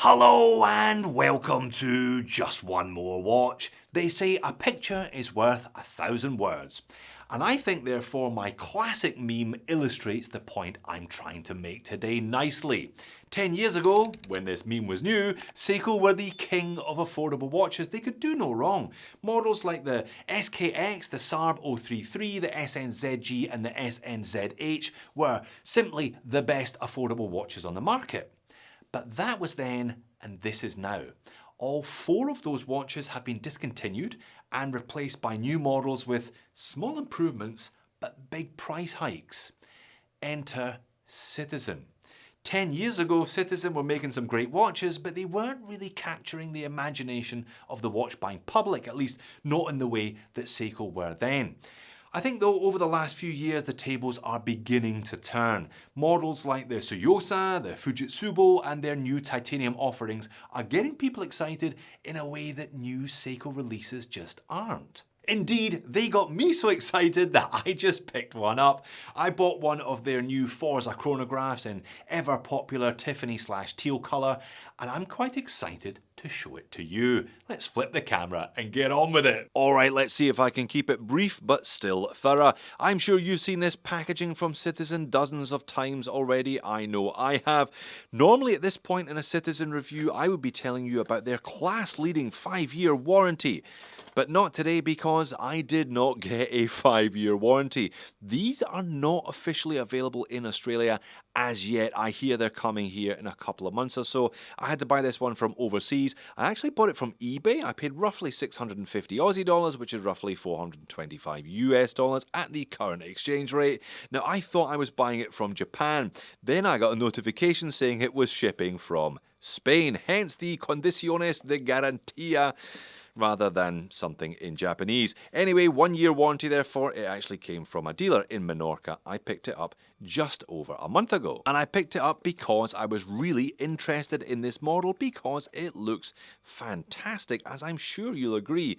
Hello and welcome to Just One More Watch. They say a picture is worth 1,000 words. And I think therefore my classic meme illustrates the point I'm trying to make today nicely. 10 years ago, when this meme was new, Seiko were the king of affordable watches. They could do no wrong. Models like the SKX, the SARB 033, the SNZG and the SNZH were simply the best affordable watches on the market. But that was then, and this is now. All 4 of those watches have been discontinued and replaced by new models with small improvements but big price hikes. Enter Citizen. 10 years ago, Citizen were making some great watches, but they weren't really capturing the imagination of the watch buying public, at least not in the way that Seiko were then. I think though over the last few years the tables are beginning to turn. Models like the Tsuyosa, the Fujitsubo and their new titanium offerings are getting people excited in a way that new Seiko releases just aren't. Indeed, they got me so excited that I just picked one up. I bought one of their new Forza chronographs in ever popular Tiffany/teal colour, and I'm quite excited to show it to you. Let's flip the camera and get on with it. Alright, let's see if I can keep it brief but still thorough. I'm sure you've seen this packaging from Citizen dozens of times already. I know I have. Normally at this point in a Citizen review, I would be telling you about their class-leading 5-year warranty. But not today because I did not get a 5-year warranty. These are not officially available in Australia as yet. I hear they're coming here in a couple of months or so. I had to buy this one from overseas. I actually bought it from eBay. I paid roughly 650 Aussie dollars, which is roughly 425 US dollars at the current exchange rate. Now I thought I was buying it from Japan. Then I got a notification saying it was shipping from Spain, hence the condiciones de garantía, rather than something in Japanese. Anyway, 1-year warranty therefore. It actually came from a dealer in Menorca. I picked it up just over a month ago. And I picked it up because I was really interested in this model because it looks fantastic, as I'm sure you'll agree.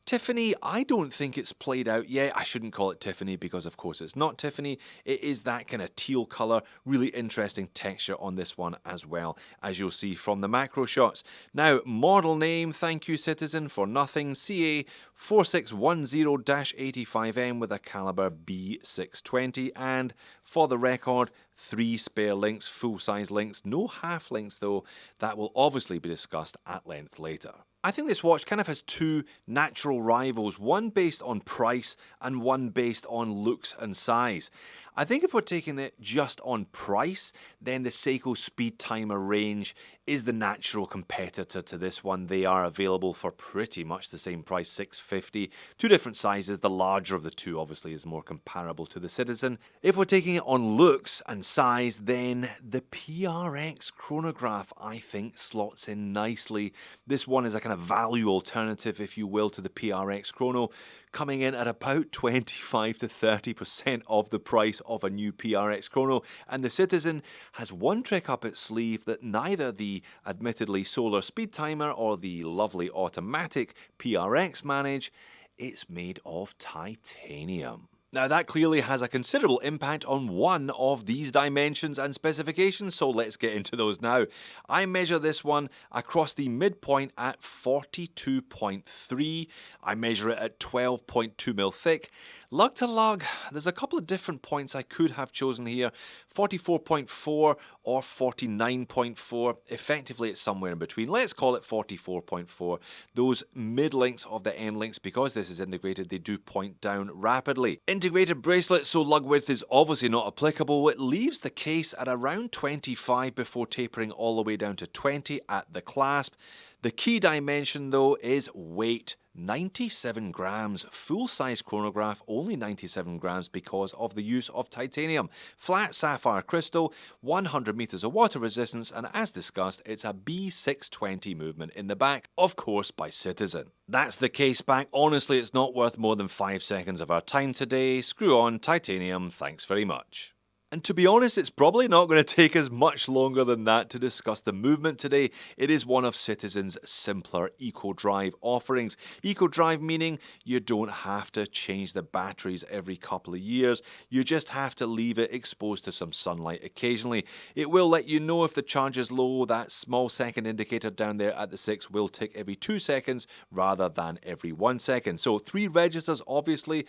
Tiffany, I don't think it's played out yet. I shouldn't call it Tiffany because of course it's not Tiffany. It is that kind of teal colour, really interesting texture on this one as well, as you'll see from the macro shots. Now, model name, thank you Citizen for nothing, CA4610-85M with a caliber B620, and for the record, 3 spare links, full-size links, no half links though. That will obviously be discussed at length later. I think this watch kind of has 2 natural rivals, one based on price and one based on looks and size. I think if we're taking it just on price, then the Seiko Speed Timer range is the natural competitor to this one. They are available for pretty much the same price, $650. 2 different sizes. The larger of the 2 obviously is more comparable to the Citizen. If we're taking it on looks and size, then the PRX chronograph I think slots in nicely. This one is a kind of value alternative, if you will, to the PRX chrono, coming in at about 25 to 30% of the price of a new PRX chrono, and the Citizen has one trick up its sleeve that neither the admittedly solar speed timer or the lovely automatic PRX manage. It's made of titanium. Now that clearly has a considerable impact on one of these dimensions and specifications, so let's get into those now. I measure this one across the midpoint at 42.3. I measure it at 12.2mm thick. Lug to lug, there's a couple of different points I could have chosen here. 44.4 or 49.4. Effectively it's somewhere in between. Let's call it 44.4. Those mid links of the end links, because this is integrated, they do point down rapidly. Integrated bracelet, so lug width is obviously not applicable. It leaves the case at around 25 before tapering all the way down to 20 at the clasp. The key dimension though is weight. 97 grams. Full-size chronograph, only 97 grams because of the use of titanium. Flat sapphire crystal, 100 meters of water resistance, and as discussed, it's a B620 movement in the back, of course by Citizen. That's the case back. Honestly, it's not worth more than 5 seconds of our time today. Screw on, titanium, thanks very much. And to be honest, it's probably not going to take us much longer than that to discuss the movement today. It is one of Citizen's simpler eco-drive offerings. Eco-drive meaning you don't have to change the batteries every couple of years. You just have to leave it exposed to some sunlight occasionally. It will let you know if the charge is low. That small second indicator down there at the 6 will tick every 2 seconds rather than every 1 second. So 3 registers, obviously.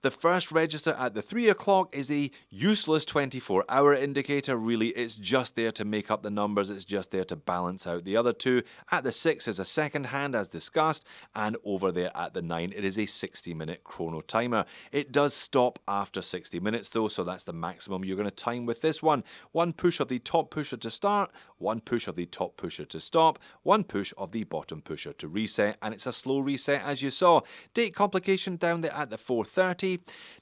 The first register at the 3 o'clock is a useless 24-hour indicator. Really, it's just there to make up the numbers. It's just there to balance out the other 2. At the 6 is a second hand, as discussed. And over there at the 9, it is a 60-minute chrono timer. It does stop after 60 minutes, though, so that's the maximum you're going to time with this one. 1 push of the top pusher to start, 1 push of the top pusher to stop, 1 push of the bottom pusher to reset. And it's a slow reset, as you saw. Date complication down there at the 4:30.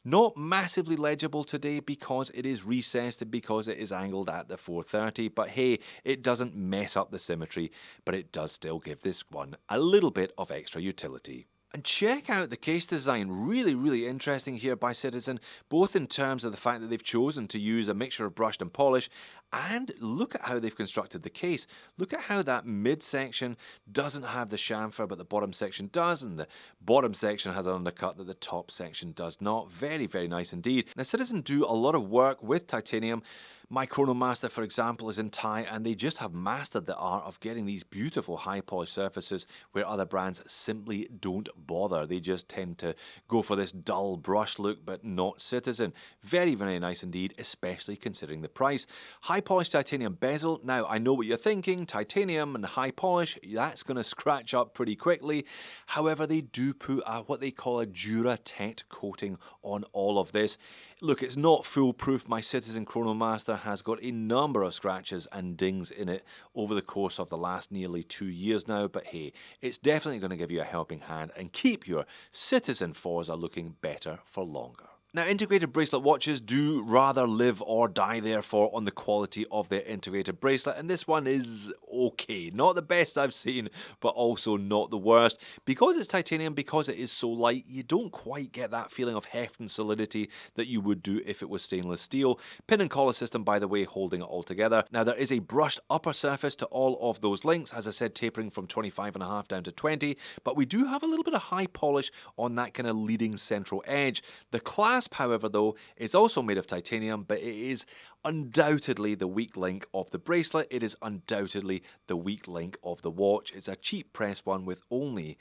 Not massively legible today because it is recessed and because it is angled at the 4:30, but hey, it doesn't mess up the symmetry, but it does still give this one a little bit of extra utility. And check out the case design, really interesting here by Citizen, both in terms of the fact that they've chosen to use a mixture of brushed and polish, and look at how they've constructed the case. Look at how that midsection doesn't have the chamfer, but the bottom section does, and the bottom section has an undercut that the top section does not. Very nice indeed. Now Citizen do a lot of work with titanium. My Chronomaster, for example, is in Thai, and they just have mastered the art of getting these beautiful high polished surfaces where other brands simply don't bother. They just tend to go for this dull brush look, but not Citizen. Very nice indeed, especially considering the price. High polished titanium bezel. Now, I know what you're thinking, titanium and high polish, that's going to scratch up pretty quickly. However, they do put what they call a Duratect coating on all of this. Look, it's not foolproof. My Citizen Chronomaster has got a number of scratches and dings in it over the course of the last nearly 2 years now, but hey, it's definitely going to give you a helping hand and keep your Citizen Forza looking better for longer. Now, integrated bracelet watches do rather live or die, therefore, on the quality of their integrated bracelet, and this one is okay. Not the best I've seen, but also not the worst. Because it's titanium, because it is so light, you don't quite get that feeling of heft and solidity that you would do if it was stainless steel. Pin and collar system, by the way, holding it all together. Now, there is a brushed upper surface to all of those links, as I said, tapering from 25.5 down to 20, but we do have a little bit of high polish on that kind of leading central edge. The clasp, however, though, is also made of titanium, but it is undoubtedly the weak link of the bracelet. It is undoubtedly the weak link of the watch. It's a cheap press one with only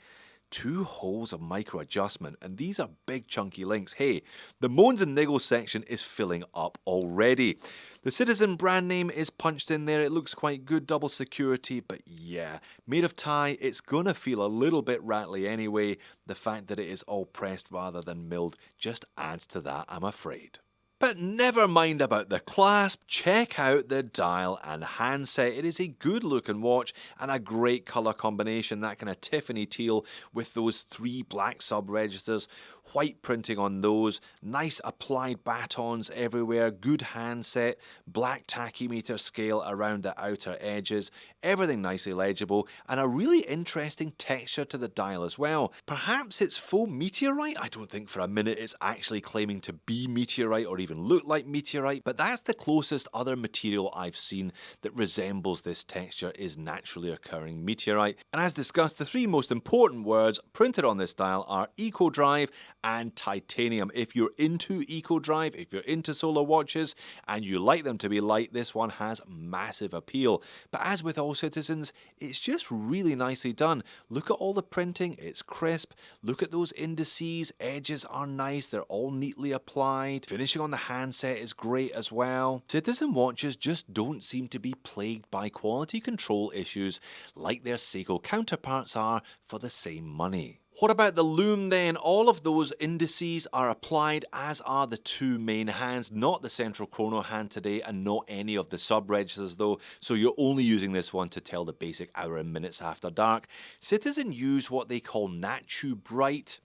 2 holes of micro adjustment, and these are big chunky links. Hey, the moans and niggles section is filling up already. The Citizen brand name is punched in there. It looks quite good, double security, but yeah, made of Thai, it's gonna feel a little bit rattly anyway. The fact that it is all pressed rather than milled just adds to that, I'm afraid. But never mind about the clasp, check out the dial and handset. It is a good looking watch and a great colour combination, that kind of Tiffany teal with those 3 black sub-registers, white printing on those, nice applied batons everywhere, good handset, black tachymeter scale around the outer edges, everything nicely legible, and a really interesting texture to the dial as well. Perhaps it's faux meteorite? I don't think for a minute it's actually claiming to be meteorite or even look like meteorite, but that's the closest other material I've seen that resembles this texture is naturally occurring meteorite. And as discussed, the 3 most important words printed on this dial are eco-drive and titanium. If you're into eco-drive, if you're into solar watches, and you like them to be light, this one has massive appeal. But as with all Citizens, it's just really nicely done. Look at all the printing, it's crisp. Look at those indices, edges are nice, they're all neatly applied. Finishing on the handset is great as well. Citizen watches just don't seem to be plagued by quality control issues like their Seiko counterparts are for the same money. What about the Lume then? All of those indices are applied, as are the 2 main hands, not the central chrono hand today and not any of the sub-registers though, so you're only using this one to tell the basic hour and minutes after dark. Citizen use what they call Natu Bright.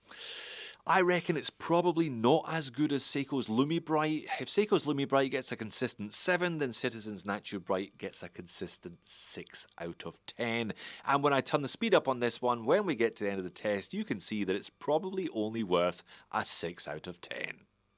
I reckon it's probably not as good as Seiko's Lume Bright. If Seiko's Lume Bright gets a consistent 7, then Citizen's Natu Bright gets a consistent 6 out of 10. And when I turn the speed up on this one, when we get to the end of the test, you can see that it's probably only worth a 6 out of 10.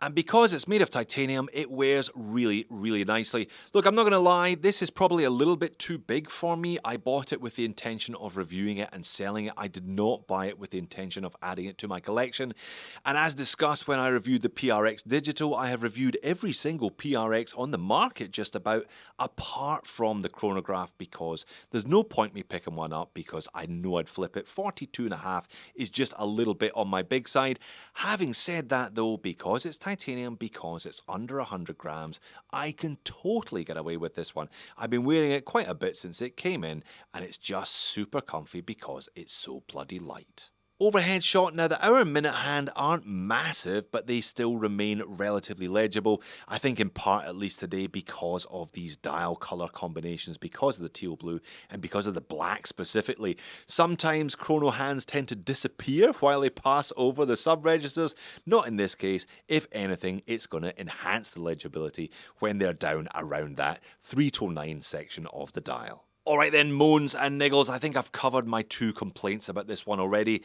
And because it's made of titanium, it wears really, really nicely. Look, I'm not going to lie, this is probably a little bit too big for me. I bought it with the intention of reviewing it and selling it. I did not buy it with the intention of adding it to my collection. And as discussed when I reviewed the PRX Digital, I have reviewed every single PRX on the market just about, apart from the chronograph, because there's no point me picking one up because I know I'd flip it. 42.5 is just a little bit on my big side. Having said that though, because it's titanium, because it's under 100 grams, I can totally get away with this one. I've been wearing it quite a bit since it came in, and it's just super comfy because it's so bloody light. Overhead shot, now the hour and minute hand aren't massive, but they still remain relatively legible. I think in part, at least today, because of these dial color combinations, because of the teal blue, and because of the black specifically. Sometimes chrono hands tend to disappear while they pass over the sub-registers. Not in this case. If anything, it's going to enhance the legibility when they're down around that 3 to 9 section of the dial. Alright then, moans and niggles, I think I've covered my 2 complaints about this one already.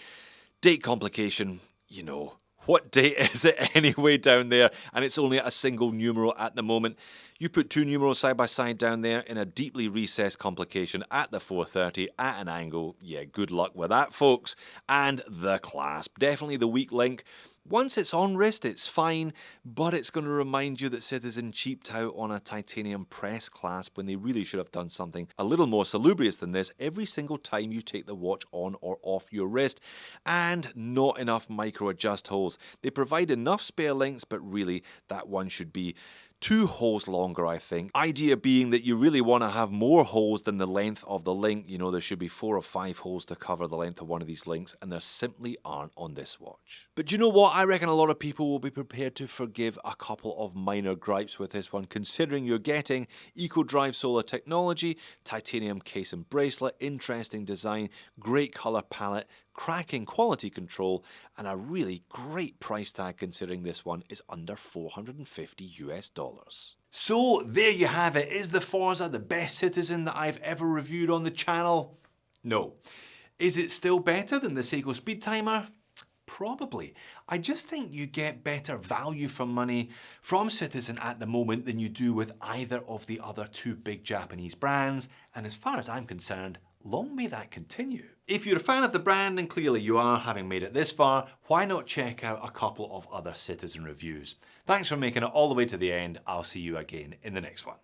Date complication, you know. What date is it anyway down there? And it's only a single numeral at the moment. You put 2 numerals side by side down there in a deeply recessed complication at the 430 at an angle. Yeah, good luck with that, folks. And the clasp, definitely the weak link. Once it's on wrist, it's fine, but it's going to remind you that Citizen cheaped out on a titanium press clasp when they really should have done something a little more salubrious than this every single time you take the watch on or off your wrist. And not enough micro adjust holes. They provide enough spare links, but really that one should be 2 holes longer, I think. Idea being that you really want to have more holes than the length of the link. You know, there should be 4 or 5 holes to cover the length of one of these links, and there simply aren't on this watch. But you know what? I reckon a lot of people will be prepared to forgive a couple of minor gripes with this one, considering you're getting EcoDrive solar technology, titanium case and bracelet, interesting design, great color palette, cracking quality control, and a really great price tag considering this one is under $450 US. So there you have it. Is the Forza the best Citizen that I've ever reviewed on the channel? No. Is it still better than the Seiko Speed Timer? Probably. I just think you get better value for money from Citizen at the moment than you do with either of the other 2 big Japanese brands, and as far as I'm concerned, long may that continue. If you're a fan of the brand, and clearly you are, having made it this far, why not check out a couple of other Citizen reviews? Thanks for making it all the way to the end. I'll see you again in the next one.